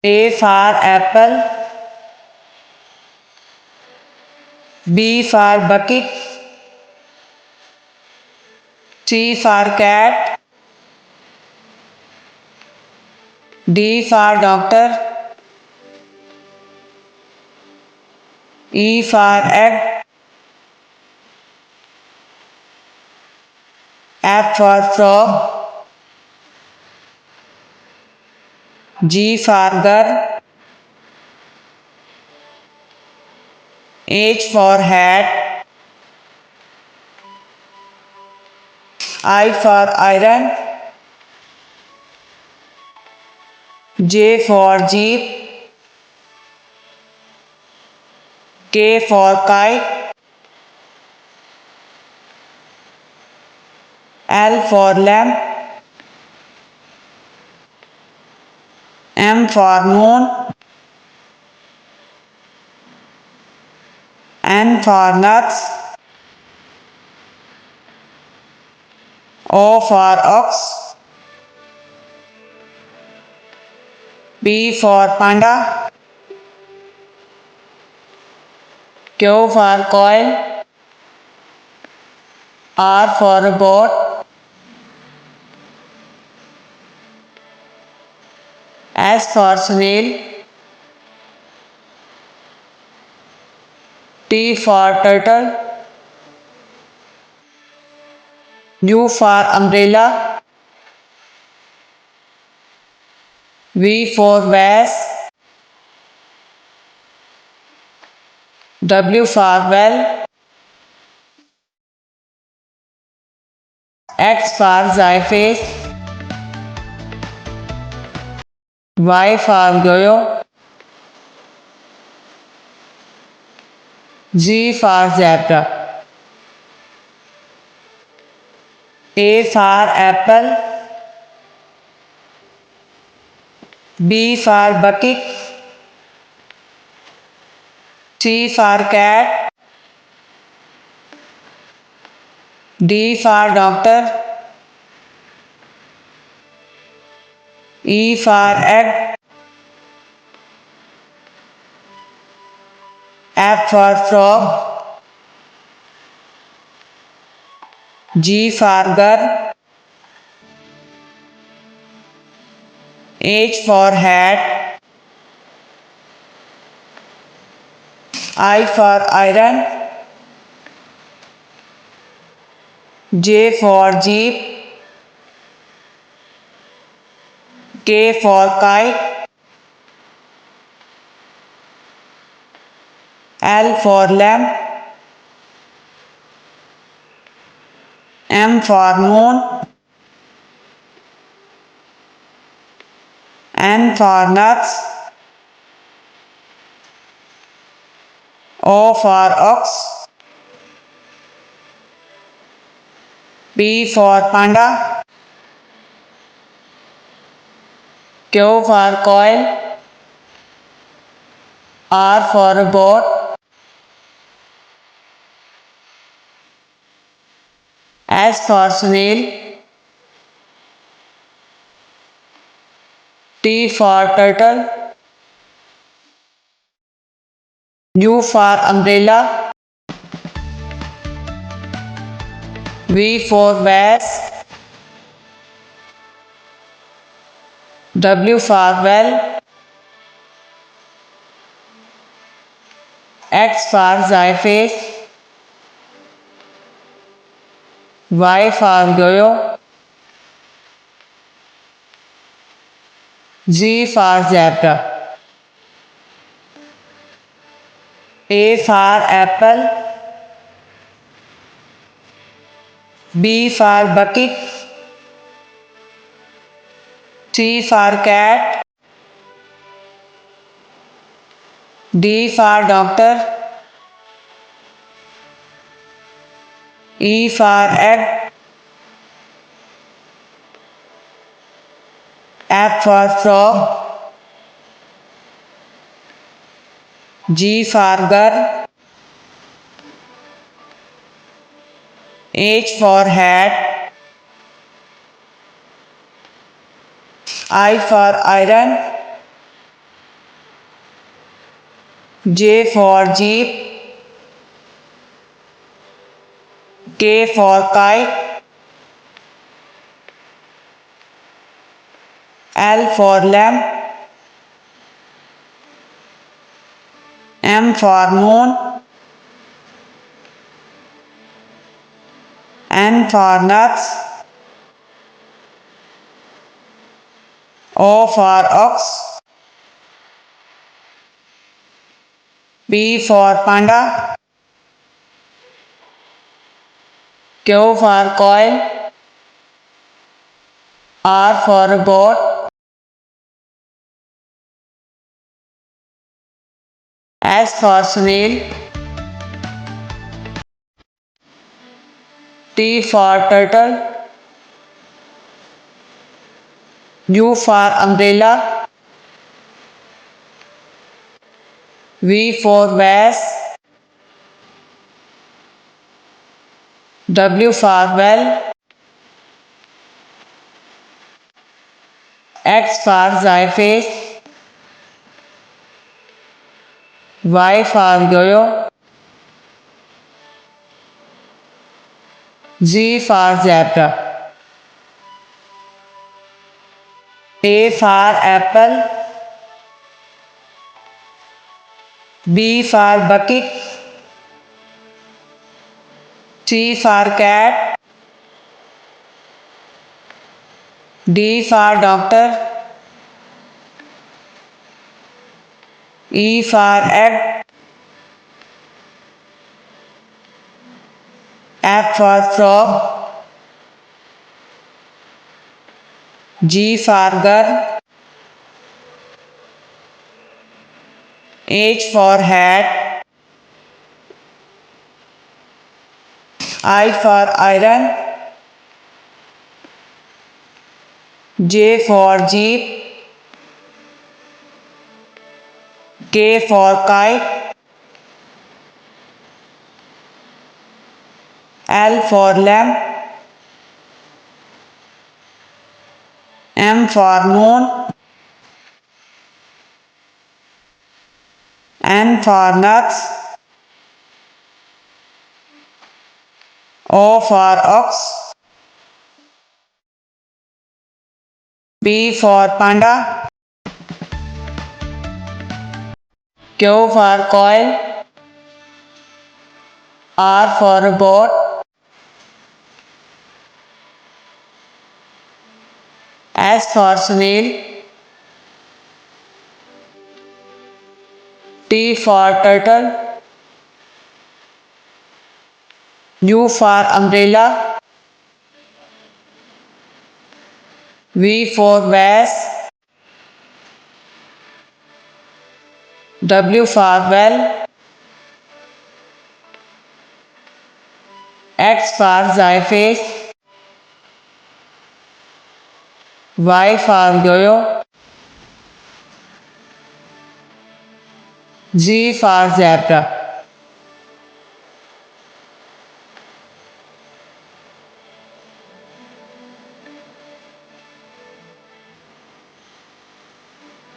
A for apple, B for bucket, C for cat, D for doctor, E for egg, F for frog, G for girl, H for hat, I for iron, J for jeep, K for kite, L for lamp, M for moon, N for nuts, O for ox, P for panda, Q for coil, R for boat, S for snail, T for turtle, U for umbrella, V for vase, W for well, X for xyphase, Y for yo-yo, Z for zebra. A for apple, B for bucket, C for cat, D for doctor, E for egg, F for frog, G for girl, H for hat, I for iron, J for jeep, K for kite, L for lamp, M for moon, N for nuts, O for ox, P for panda, Q for coil, R for boat, S for snail, T for turtle, U for umbrella, V for vase, W for well, X for xyphase, Y for yo-yo, Z for zebra. A for apple, B for bucket, C for cat, D for doctor, E for egg, F for frog, G for girl, H for hat, I for iron, J for jeep, K for kite, L for lamp, M for moon, N for nuts, O for ox, P for panda, Q for coil, R for goat, S for snail, T for turtle, U for umbrella, V for vase, W for well, X for xyphase, Y for yo-yo, Z for zebra, A for apple, B for bucket, C for cat, D for doctor, E for egg, F for frog, G for girl, H for hat, I for iron, J for jeep, K for kite, L for lamp, M for moon, N for nuts, O for ox, P for panda, Q for coil, R for goat, S for snail, T for turtle, U for umbrella, V for vase, W for well, X for xyphase, Y for yo-yo, Z for zebra.